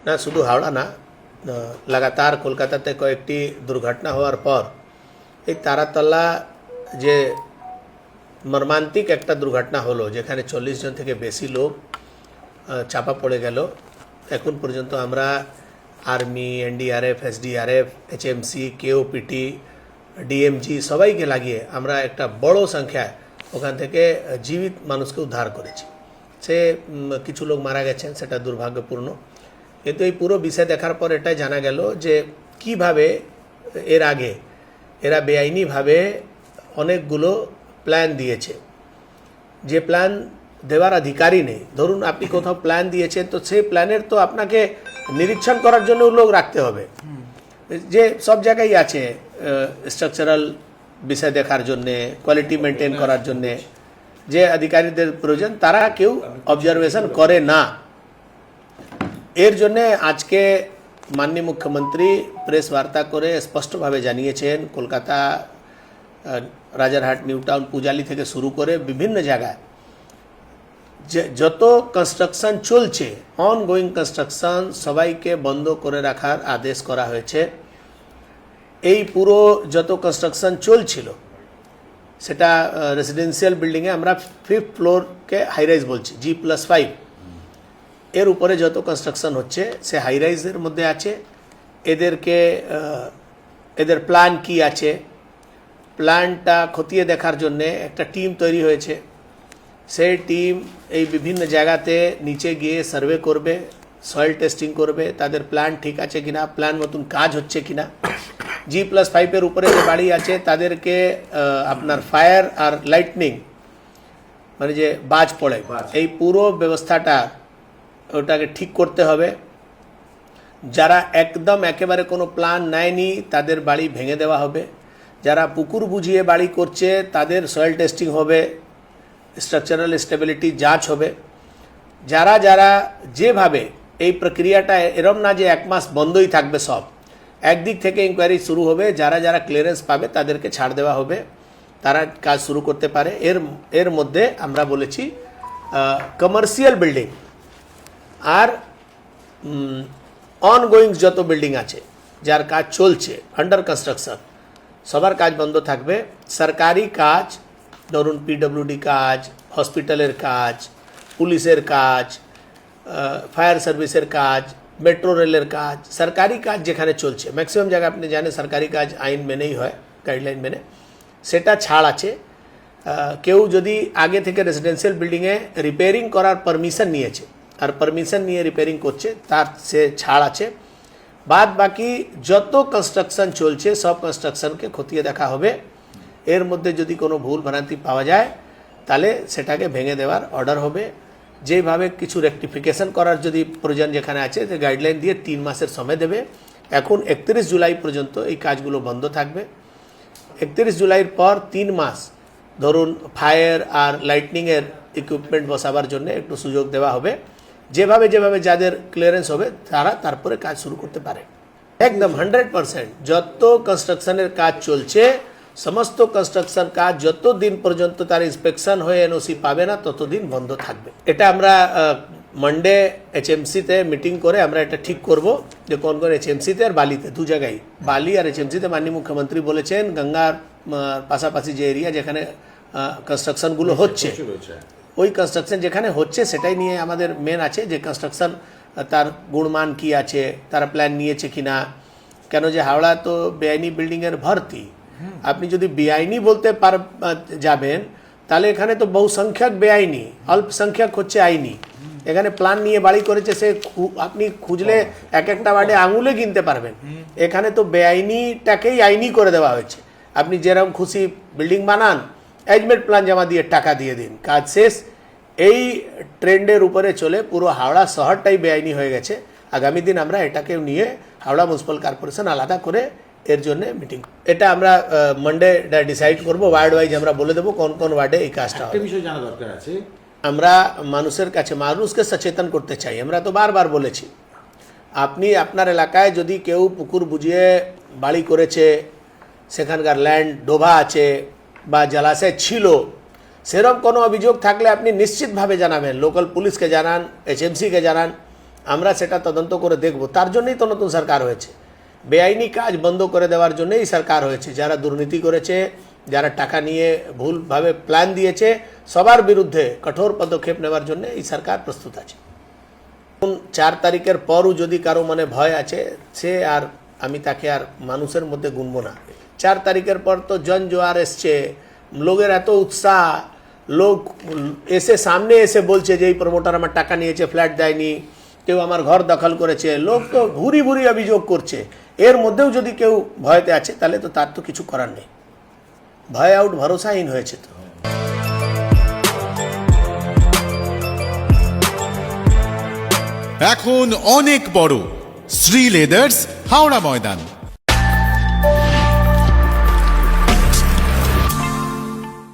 না শুধু হাওড়া না, লাগাতার কলকাতাতে কয়েকটি দুর্ঘটনা হওয়ার পর এই তারাতলা যে মর্মান্তিক একটা দুর্ঘটনা হলো, যেখানে 40 জন থেকে বেশি লোক চাপা পড়ে গেল। এখন পর্যন্ত আমরা army, NDRF, SDRF, HMC, KOPT, DMG সবাইকে লাগিয়ে আমরা একটা বড় সংখ্যায় ওখান থেকে জীবিত মানুষকে উদ্ধার করেছি। সে কিছু লোক মারা গেছেন, সেটা দুর্ভাগ্যপূর্ণ। কিন্তু এই পুরো বিষয় দেখার পর এটাই জানা গেল যে কিভাবে এর আগে এরা বেআইনিভাবে অনেকগুলো প্ল্যান দিয়েছে, যে প্ল্যান দেওয়ার অধিকারই নেই। ধরুন আপনি কোথাও প্ল্যান দিয়েছেন, তো সেই প্ল্যানের তো আপনাকে নিরীক্ষণ করার জন্য লোক রাখতে হবে, যে সব জায়গায় আছে স্ট্রাকচারাল বিষয় দেখার জন্যে, কোয়ালিটি মেনটেন করার জন্যে যে অধিকারীদের প্রয়োজন, তারা কেউ অবজারভেশন করে না। এর জন্যে আজকে মাননীয় মুখ্যমন্ত্রী প্রেস বার্তা করে স্পষ্টভাবে জানিয়েছেন, কলকাতা, রাজারহাট, নিউ টাউন, পূজালি থেকে শুরু করে বিভিন্ন জায়গায় যত কনস্ট্রাকশন চলছে, অনগোয়িং কনস্ট্রাকশন সবাইকে বন্ধ করে রাখার আদেশ করা হয়েছে। এই পুরো যত কনস্ট্রাকশন চলছিল, সেটা রেসিডেন্সিয়াল বিল্ডিংয়ে আমরা 5th ফ্লোরকে হাইরাইজ বলছি, G+5, এর উপরে যত কনস্ট্রাকশন হচ্ছে সে হাইরাইজের মধ্যে আছে। এদের প্ল্যান কি আছে, প্ল্যানটা খতিয়ে দেখার জন্যে একটা টিম তৈরি হয়েছে। সেই টিম এই বিভিন্ন জায়গাতে নিচে গিয়ে সার্ভে করবে, সয়েল টেস্টিং করবে, তাদের প্ল্যান ঠিক আছে কিনা, প্ল্যান মতন কাজ হচ্ছে কিনা। G+5 উপরে যে বাড়ি আছে তাদেরকে আপনার ফায়ার আর লাইটনিং, মানে যে বাজ পড়ে, এই পুরো ব্যবস্থাটা ওটাকে ঠিক করতে হবে। যারা একদম একেবারে কোনো প্ল্যান নেয়নি তাদের বাড়ি ভেঙে দেওয়া হবে। যারা পুকুর বুঝিয়ে বাড়ি করছে তাদের সয়েল টেস্টিং হবে, স্ট্রাকচারাল স্টেবিলিটি যাচ হবে। যারা যারা যেভাবে এই প্রক্রিয়াটা এরম না যে 1 মাস বন্ধই থাকবে, সব একদিক থেকে ইনকোয়ারি শুরু হবে। যারা যারা ক্লিয়ারেন্স পাবে তাদেরকে ছাড় দেওয়া হবে, তারা কাজ শুরু করতে পারে। এর মধ্যে আমরা বলেছি কমার্শিয়াল বিল্ডিং আর অনগোয়িং যত বিল্ডিং আছে, যার কাজ চলছে, আন্ডার কনস্ট্রাকশন, সবার কাজ বন্ধ থাকবে। সরকারি কাজ, ধরুন পিডব্লিউডি কাজ, হসপিটালের কাজ, পুলিশের কাজ, ফায়ার সার্ভিসের কাজ, মেট্রো রেলের কাজ, সরকারি কাজ যেখানে চলছে, ম্যাক্সিমাম জায়গায় আপনি জানেন সরকারি কাজ আইন মেনেই হয়, গাইডলাইন মেনে, সেটা ছাড় আছে। কেউ যদি আগে থেকে রেসিডেন্সিয়াল বিল্ডিংয়ে রিপেয়ারিং করার পারমিশন নিয়েছে আর পারমিশন নিয়ে রিপেয়ারিং করছে, তার সে ছাড় আছে। বাদ বাকি যত কনস্ট্রাকশন চলছে সব কনস্ট্রাকশনকে খতিয়ে দেখা হবে। এর মধ্যে যদি কোনো ভুল ভ্রান্তি পাওয়া যায় তাহলে সেটাকে ভেঙে দেওয়ার অর্ডার হবে। যেভাবে কিছু রেকটিফিকেশন করার যদি প্রয়োজন যেখানে আছে, যে গাইডলাইন দিয়ে 3 মাসের সময় দেবে। এখন 31 জুলাই পর্যন্ত এই কাজগুলো বন্ধ থাকবে। 31 জুলাইয়ের পর 3 মাস ধরুন ফায়ার আর লাইটনিংয়ের ইকুইপমেন্ট বসাবার জন্য একটু সুযোগ দেওয়া হবে। যেভাবে যেভাবে যাদের ক্লিয়ারেন্স হবে তারা তারপরে কাজ শুরু করতে পারে। একদম 100% যত কনস্ট্রাকশনের কাজ চলছে, সমস্ত কনস্ট্রাকশন কাজ যতদিন পর্যন্ত তার ইন্সপেকশন হয়ে এনওসি পাবে না ততদিন বন্ধ থাকবে। এটা আমরা মানডে এইচএমসিতে মিটিং করে আমরা এটা ঠিক করব যে কোন কোন এইচএমসিতে আর বালিতে, দু জায়গায়, বালি আর এইচএমসিতে মাননীয় মুখ্যমন্ত্রী বলেছেন গঙ্গার পাশাপাশি যে এরিয়া যেখানে কনস্ট্রাকশনগুলো হচ্ছে, ওই কনস্ট্রাকশন যেখানে হচ্ছে সেটাই নিয়ে আমাদের মেন আছে, যে কনস্ট্রাকশন তার গুণমান কি আছে, তারা প্ল্যান নিয়েছে কিনা। কেন যে হাওড়া তো বেআইনি বিল্ডিংয়ের ভর্তি। আপনি যদি বেআইনি বলতে যাবেন তাহলে এখানে তো বহু সংখ্যক বেআইনি, অল্প সংখ্যক হচ্ছে আইনি। এখানে প্ল্যান নিয়ে বাড়ি করেছে, সে আপনি খুঁজলে এক একটা ওয়ার্ডে আঙুলে কিনতে পারবেন। এখানে তো বেআইনিটাকেই আইনি করে দেওয়া হয়েছে। আপনি যেরকম খুশি বিল্ডিং বানান, এজমেন্ট প্ল্যান জমা দিয়ে টাকা দিয়ে দিন, কাজ শেষ। এই ট্রেন্ডের উপরে চলে পুরো হাওড়া শহরটাই বেআইনি হয়ে গেছে। আগামী দিন আমরা এটাকে নিয়ে হাওড়া মিউনিসিপ্যাল কর্পোরেশন আলাদা করে এর জন্য মিটিং, এটা আমরা মানডে ডিসাইড করব। ওয়ার্ড ওয়াইজ আমরা বলে দেবো কোন কোন ওয়ার্ডে এই কাজটা হবে। বিষয় জানা দরকার আছে, আমরা মানুষের কাছে, মানুষকে সচেতন করতে চাই। আমরা তো বারবার বলেছি, আপনি আপনার এলাকায় যদি কেউ পুকুর বুঝিয়ে বাড়ি করেছে, সেখানকার ল্যান্ড ডোবা আছে বা জলাশয় ছিল, সেরকম কোনো অভিযোগ থাকলে আপনি নিশ্চিতভাবে জানাবেন। লোকাল পুলিশকে জানান, এইচএমসিকে জানান, আমরা সেটা তদন্ত করে দেখব। তার জন্যই তো নতুন সরকার হয়েছে। বেআইনি কাজ বন্ধ করে দেওয়ার জন্যই সরকার হয়েছে। যারা দুর্নীতি করেছে, যারা টাকা নিয়ে ভুলভাবে প্ল্যান দিয়েছে, সবার বিরুদ্ধে কঠোর পদক্ষেপ নেওয়ার জন্য এই সরকার প্রস্তুত আছে। 4 তারিখের পরও যদি কারো মনে ভয় আছে, সে আর আমি তাকে আর মানুষের মধ্যে গুনবো না। 4 তারিখের পর তো জোয়ার এসছে, লোকের এত উৎসাহ, লোক এসে সামনে এসে বলছে যে এই প্রমোটার আমার টাকা নিয়েছে, ফ্ল্যাট দেয়নি, কেউ আমার ঘর দখল করেছে, লোক তো ভুরি ভুরি অভিযোগ করছে। এর মধ্যেও যদি কেউ ভয়তে আছে, তাহলে তো তার তো কিছু করার নেই। ভয় আউট, ভরসাহীন হয়েছে তো। এখন অনেক বড় শ্রী লেদার্স হাওড়া ময়দান।